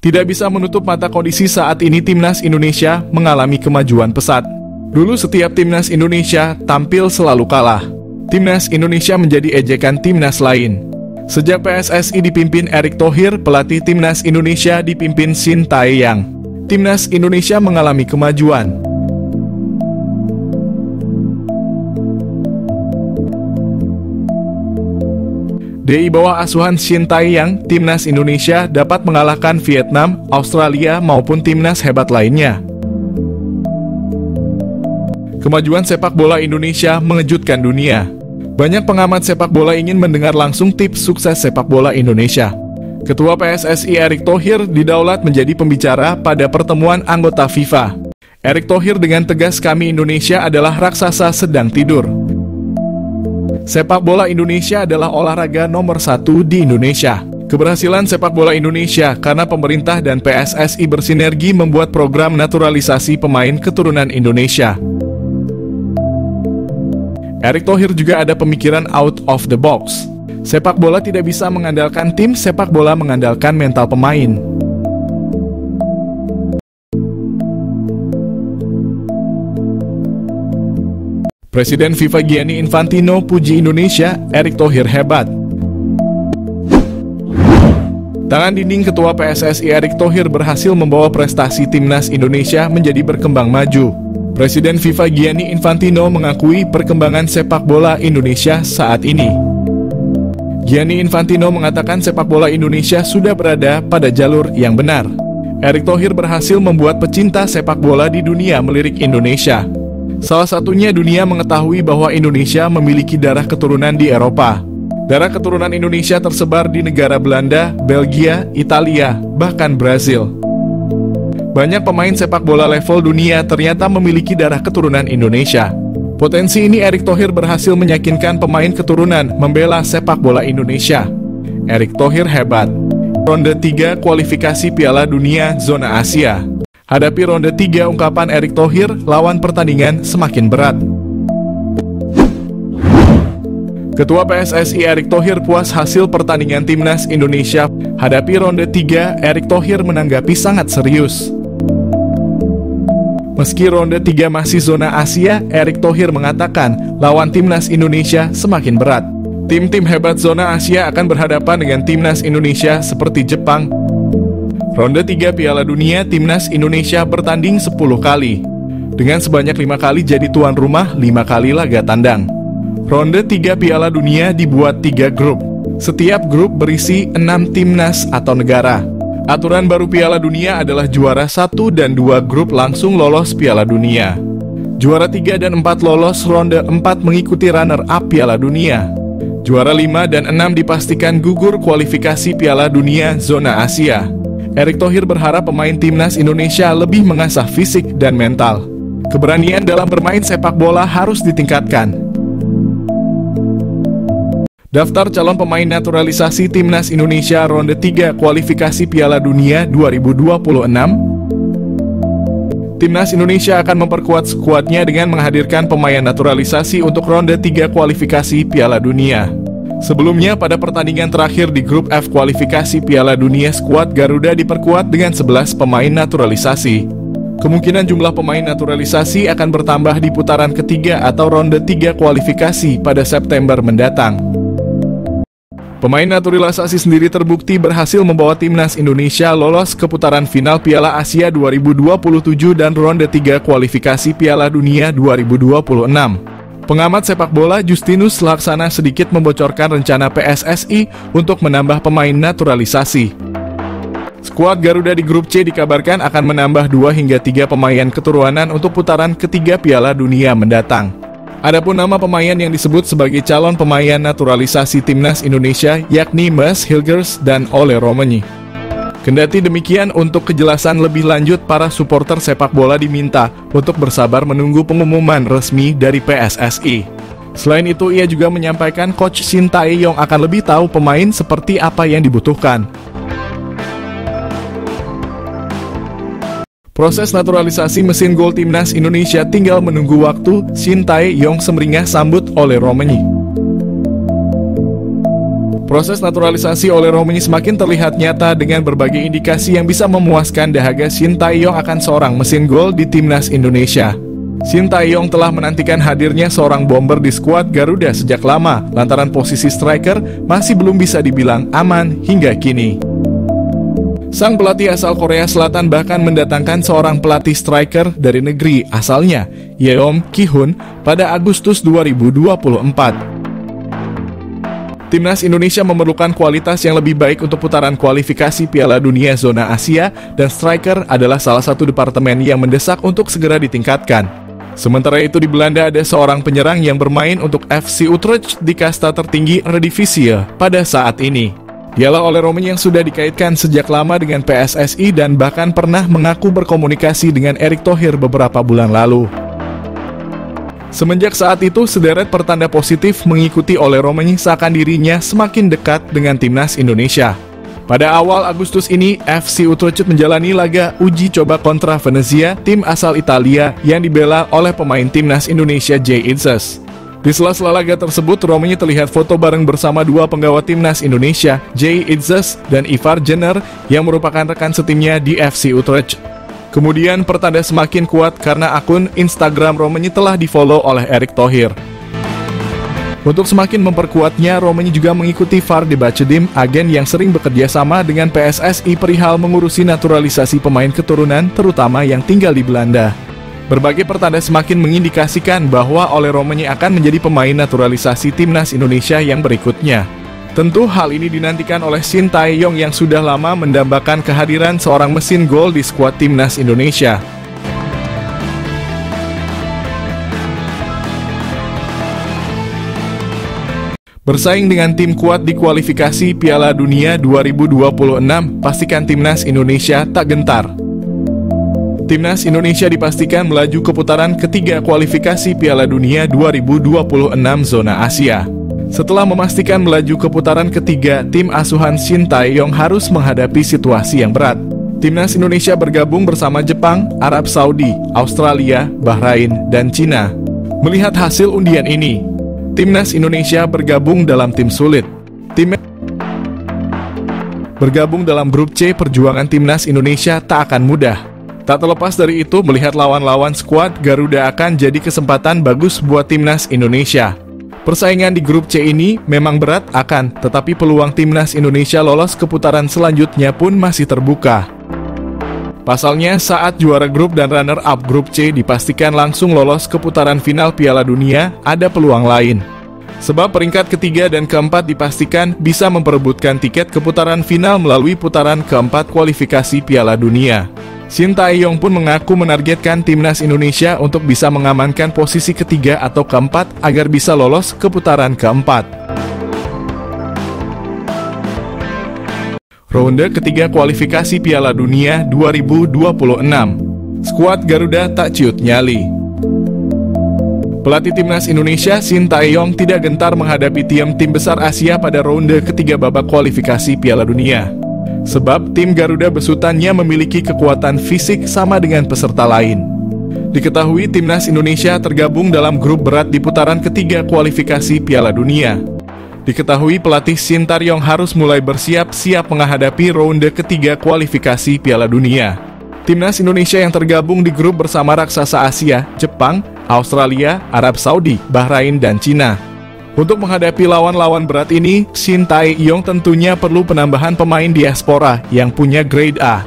Tidak bisa menutup mata kondisi saat ini Timnas Indonesia mengalami kemajuan pesat. Dulu setiap Timnas Indonesia tampil selalu kalah. Timnas Indonesia menjadi ejekan timnas lain. Sejak PSSI dipimpin Erick Thohir, pelatih Timnas Indonesia dipimpin Shin Tae-yong, Timnas Indonesia mengalami kemajuan. Di bawah asuhan Shin Tae-yong, Timnas Indonesia dapat mengalahkan Vietnam, Australia maupun timnas hebat lainnya. Kemajuan sepak bola Indonesia mengejutkan dunia. Banyak pengamat sepak bola ingin mendengar langsung tips sukses sepak bola Indonesia. Ketua PSSI Erick Thohir didaulat menjadi pembicara pada pertemuan anggota FIFA. Erick Thohir dengan tegas, "Kami Indonesia adalah raksasa sedang tidur. Sepak bola Indonesia adalah olahraga nomor 1 di Indonesia." Keberhasilan sepak bola Indonesia karena pemerintah dan PSSI bersinergi membuat program naturalisasi pemain keturunan Indonesia. Erick Thohir juga ada pemikiran out of the box. Sepak bola tidak bisa mengandalkan tim, sepak bola mengandalkan mental pemain. Presiden FIFA Gianni Infantino puji Indonesia, Erick Thohir hebat. Tangan dinding Ketua PSSI Erick Thohir berhasil membawa prestasi Timnas Indonesia menjadi berkembang maju. Presiden FIFA Gianni Infantino mengakui perkembangan sepak bola Indonesia saat ini. Gianni Infantino mengatakan sepak bola Indonesia sudah berada pada jalur yang benar. Erick Thohir berhasil membuat pecinta sepak bola di dunia melirik Indonesia. Salah satunya dunia mengetahui bahwa Indonesia memiliki darah keturunan di Eropa. Darah keturunan Indonesia tersebar di negara Belanda, Belgia, Italia, bahkan Brazil. Banyak pemain sepak bola level dunia ternyata memiliki darah keturunan Indonesia. Potensi ini Erick Thohir berhasil meyakinkan pemain keturunan membela sepak bola Indonesia. Erick Thohir hebat. Ronde 3 kualifikasi Piala Dunia Zona Asia. Hadapi ronde 3, ungkapan Erick Thohir, lawan pertandingan semakin berat. Ketua PSSI Erick Thohir puas hasil pertandingan Timnas Indonesia. Hadapi ronde 3, Erick Thohir menanggapi sangat serius. Meski ronde 3 masih zona Asia, Erick Thohir mengatakan lawan Timnas Indonesia semakin berat. Tim-tim hebat zona Asia akan berhadapan dengan Timnas Indonesia seperti Jepang. Ronde 3 Piala Dunia, Timnas Indonesia bertanding 10 kali. Dengan sebanyak 5 kali jadi tuan rumah, 5 kali laga tandang. Ronde 3 Piala Dunia dibuat 3 grup. Setiap grup berisi 6 timnas atau negara. Aturan baru Piala Dunia adalah juara 1 dan 2 grup langsung lolos Piala Dunia. Juara 3 dan 4 lolos ronde 4 mengikuti runner-up Piala Dunia. Juara 5 dan 6 dipastikan gugur kualifikasi Piala Dunia Zona Asia. Erick Thohir berharap pemain Timnas Indonesia lebih mengasah fisik dan mental. Keberanian dalam bermain sepak bola harus ditingkatkan. Daftar calon pemain naturalisasi Timnas Indonesia ronde 3 kualifikasi Piala Dunia 2026. Timnas Indonesia akan memperkuat skuadnya dengan menghadirkan pemain naturalisasi untuk ronde 3 kualifikasi Piala Dunia. Sebelumnya, pada pertandingan terakhir di grup F kualifikasi Piala Dunia, skuad Garuda diperkuat dengan 11 pemain naturalisasi. Kemungkinan jumlah pemain naturalisasi akan bertambah di putaran ketiga atau ronde 3 kualifikasi pada September mendatang. Pemain naturalisasi sendiri terbukti berhasil membawa Timnas Indonesia lolos ke putaran final Piala Asia 2027 dan ronde 3 kualifikasi Piala Dunia 2026. Pengamat sepak bola Justinus Laksana sedikit membocorkan rencana PSSI untuk menambah pemain naturalisasi. Skuad Garuda di grup C dikabarkan akan menambah 2 hingga 3 pemain keturunan untuk putaran ketiga Piala Dunia mendatang. Adapun nama pemain yang disebut sebagai calon pemain naturalisasi Timnas Indonesia yakni Mads Hilgers dan Ole Roemeny. Kendati demikian, untuk kejelasan lebih lanjut, para supporter sepak bola diminta untuk bersabar menunggu pengumuman resmi dari PSSI. Selain itu, ia juga menyampaikan Coach Shin Tae-yong akan lebih tahu pemain seperti apa yang dibutuhkan. Proses naturalisasi mesin gol Timnas Indonesia tinggal menunggu waktu. Shin Tae-yong semeringah sambut Ole Roemeny. Proses naturalisasi oleh Romeni semakin terlihat nyata dengan berbagai indikasi yang bisa memuaskan dahaga Shin Tae-yong akan seorang mesin gol di timnas Indonesia. Shin Tae-yong telah menantikan hadirnya seorang bomber di skuad Garuda sejak lama, lantaran posisi striker masih belum bisa dibilang aman hingga kini. Sang pelatih asal Korea Selatan bahkan mendatangkan seorang pelatih striker dari negeri asalnya, Yeom Ki-hun, pada Agustus 2024. Timnas Indonesia memerlukan kualitas yang lebih baik untuk putaran kualifikasi Piala Dunia zona Asia, dan striker adalah salah satu departemen yang mendesak untuk segera ditingkatkan. Sementara itu di Belanda ada seorang penyerang yang bermain untuk FC Utrecht di kasta tertinggi Eredivisie pada saat ini. Dialah Ole Romeni yang sudah dikaitkan sejak lama dengan PSSI dan bahkan pernah mengaku berkomunikasi dengan Erick Thohir beberapa bulan lalu. Semenjak saat itu, sederet pertanda positif mengikuti Ole Romeni seakan dirinya semakin dekat dengan timnas Indonesia. Pada awal Agustus ini, FC Utrecht menjalani laga uji coba kontra Venezia, tim asal Italia yang dibela oleh pemain timnas Indonesia Jay Itzes. Di sela-sela laga tersebut, Romeni terlihat foto bareng bersama dua penggawa timnas Indonesia, Jay Itzes dan Ivar Jenner, yang merupakan rekan setimnya di FC Utrecht. Kemudian pertanda semakin kuat karena akun Instagram Romeni telah di-follow oleh Erick Thohir. Untuk semakin memperkuatnya, Romeni juga mengikuti Vardy Bachedim, agen yang sering bekerja sama dengan PSSI perihal mengurusi naturalisasi pemain keturunan, terutama yang tinggal di Belanda. Berbagai pertanda semakin mengindikasikan bahwa Ole Romeni akan menjadi pemain naturalisasi timnas Indonesia yang berikutnya. Tentu hal ini dinantikan oleh Shin Tae-yong yang sudah lama mendambakan kehadiran seorang mesin gol di skuad timnas Indonesia. Bersaing dengan tim kuat di kualifikasi Piala Dunia 2026, pastikan timnas Indonesia tak gentar. Timnas Indonesia dipastikan melaju ke putaran ketiga kualifikasi Piala Dunia 2026 zona Asia. Setelah memastikan melaju ke putaran ketiga, tim asuhan Shin Tae-yong harus menghadapi situasi yang berat. Timnas Indonesia bergabung bersama Jepang, Arab Saudi, Australia, Bahrain, dan Cina. Melihat hasil undian ini, timnas Indonesia bergabung dalam tim sulit. Bergabung dalam grup C, perjuangan timnas Indonesia tak akan mudah. Tak terlepas dari itu, melihat lawan-lawan skuad Garuda akan jadi kesempatan bagus buat timnas Indonesia. Persaingan di grup C ini memang berat tetapi peluang timnas Indonesia lolos ke putaran selanjutnya pun masih terbuka. Pasalnya, saat juara grup dan runner-up grup C dipastikan langsung lolos ke putaran final Piala Dunia, ada peluang lain. Sebab peringkat ketiga dan keempat dipastikan bisa memperebutkan tiket ke putaran final melalui putaran keempat kualifikasi Piala Dunia. Shin Tae-yong pun mengaku menargetkan timnas Indonesia untuk bisa mengamankan posisi ketiga atau keempat agar bisa lolos ke putaran keempat. Ronde ketiga kualifikasi Piala Dunia 2026. Skuad Garuda tak ciut nyali. Pelatih timnas Indonesia Shin Tae-yong tidak gentar menghadapi tim besar Asia pada ronde ketiga babak kualifikasi Piala Dunia. Sebab tim Garuda besutannya memiliki kekuatan fisik sama dengan peserta lain. Diketahui timnas Indonesia tergabung dalam grup berat di putaran ketiga kualifikasi Piala Dunia. Diketahui pelatih Shin Tae-yong harus mulai bersiap-siap menghadapi ronde ketiga kualifikasi Piala Dunia. Timnas Indonesia yang tergabung di grup bersama raksasa Asia, Jepang, Australia, Arab Saudi, Bahrain, dan Cina. Untuk menghadapi lawan-lawan berat ini, Shin Tae-yong tentunya perlu penambahan pemain diaspora yang punya grade A.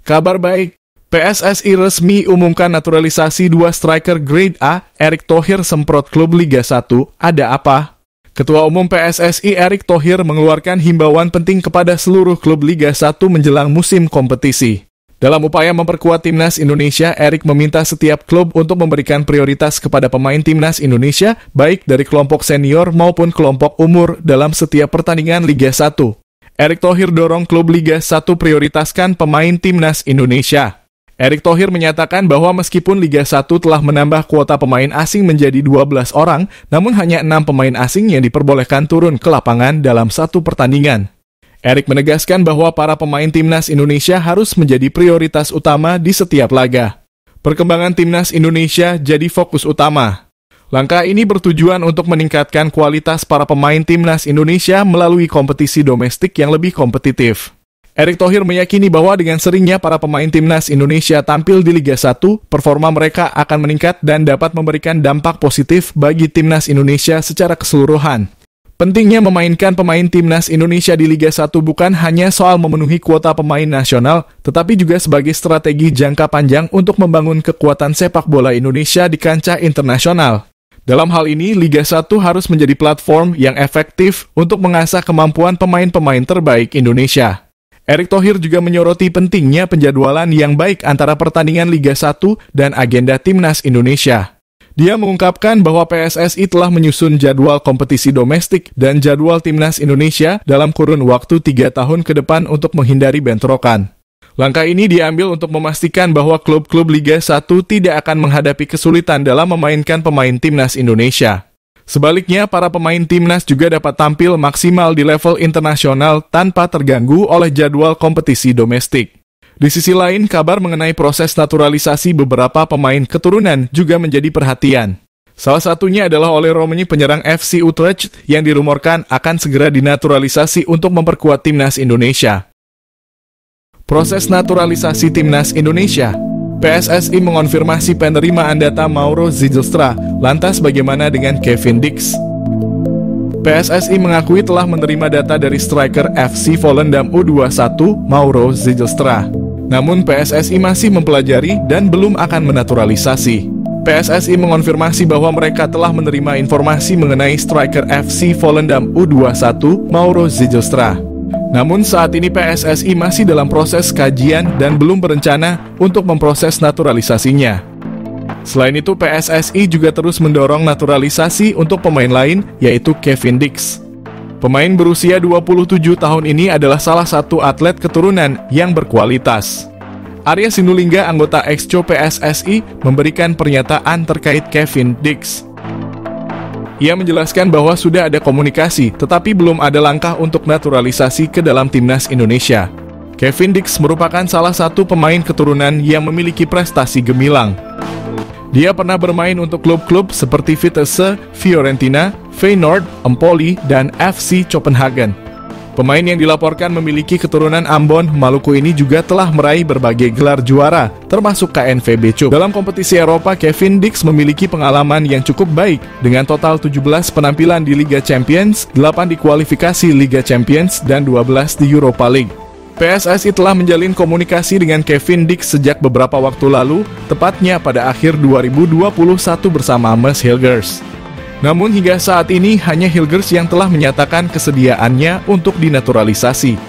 Kabar baik, PSSI resmi umumkan naturalisasi dua striker grade A, Erick Thohir semprot klub Liga 1, ada apa? Ketua Umum PSSI Erick Thohir mengeluarkan himbauan penting kepada seluruh klub Liga 1 menjelang musim kompetisi. Dalam upaya memperkuat timnas Indonesia, Erick meminta setiap klub untuk memberikan prioritas kepada pemain timnas Indonesia, baik dari kelompok senior maupun kelompok umur dalam setiap pertandingan Liga 1. Erick Thohir dorong klub Liga 1 prioritaskan pemain timnas Indonesia. Erick Thohir menyatakan bahwa meskipun Liga 1 telah menambah kuota pemain asing menjadi 12 orang, namun hanya 6 pemain asing yang diperbolehkan turun ke lapangan dalam satu pertandingan. Erick menegaskan bahwa para pemain timnas Indonesia harus menjadi prioritas utama di setiap laga. Perkembangan timnas Indonesia jadi fokus utama. Langkah ini bertujuan untuk meningkatkan kualitas para pemain timnas Indonesia melalui kompetisi domestik yang lebih kompetitif. Erick Thohir meyakini bahwa dengan seringnya para pemain timnas Indonesia tampil di Liga 1, performa mereka akan meningkat dan dapat memberikan dampak positif bagi timnas Indonesia secara keseluruhan. Pentingnya memainkan pemain timnas Indonesia di Liga 1 bukan hanya soal memenuhi kuota pemain nasional, tetapi juga sebagai strategi jangka panjang untuk membangun kekuatan sepak bola Indonesia di kancah internasional. Dalam hal ini, Liga 1 harus menjadi platform yang efektif untuk mengasah kemampuan pemain-pemain terbaik Indonesia. Erick Thohir juga menyoroti pentingnya penjadwalan yang baik antara pertandingan Liga 1 dan agenda timnas Indonesia. Dia mengungkapkan bahwa PSSI telah menyusun jadwal kompetisi domestik dan jadwal timnas Indonesia dalam kurun waktu 3 tahun ke depan untuk menghindari bentrokan. Langkah ini diambil untuk memastikan bahwa klub-klub Liga 1 tidak akan menghadapi kesulitan dalam memainkan pemain timnas Indonesia. Sebaliknya, para pemain timnas juga dapat tampil maksimal di level internasional tanpa terganggu oleh jadwal kompetisi domestik. Di sisi lain, kabar mengenai proses naturalisasi beberapa pemain keturunan juga menjadi perhatian. Salah satunya adalah Oleh Romani, penyerang FC Utrecht yang dirumorkan akan segera dinaturalisasi untuk memperkuat timnas Indonesia. Proses naturalisasi timnas Indonesia. PSSI mengonfirmasi penerimaan data Mauro Zijlstra. Lantas bagaimana dengan Kevin Dix? PSSI mengakui telah menerima data dari striker FC Volendam U21 Mauro Zijlstra. Namun PSSI masih mempelajari dan belum akan menaturalisasi. PSSI mengonfirmasi bahwa mereka telah menerima informasi mengenai striker FC Volendam U21 Mauro Zijlstra. Namun saat ini PSSI masih dalam proses kajian dan belum berencana untuk memproses naturalisasinya. Selain itu, PSSI juga terus mendorong naturalisasi untuk pemain lain, yaitu Kevin Dix. Pemain berusia 27 tahun ini adalah salah satu atlet keturunan yang berkualitas. Arya Sinulinga, anggota Exco PSSI, memberikan pernyataan terkait Kevin Dix. Ia menjelaskan bahwa sudah ada komunikasi, tetapi belum ada langkah untuk naturalisasi ke dalam timnas Indonesia. Kevin Dix merupakan salah satu pemain keturunan yang memiliki prestasi gemilang. Dia pernah bermain untuk klub-klub seperti Vitesse, Fiorentina, Feyenoord, Empoli, dan FC Copenhagen. Pemain yang dilaporkan memiliki keturunan Ambon, Maluku ini juga telah meraih berbagai gelar juara, termasuk KNVB Cup. Dalam kompetisi Eropa, Kevin Dix memiliki pengalaman yang cukup baik, dengan total 17 penampilan di Liga Champions, 8 di kualifikasi Liga Champions, dan 12 di Europa League. PSSI telah menjalin komunikasi dengan Kevin Dix sejak beberapa waktu lalu, tepatnya pada akhir 2021 bersama Mes Hilgers. Namun hingga saat ini hanya Hilgers yang telah menyatakan kesediaannya untuk dinaturalisasi.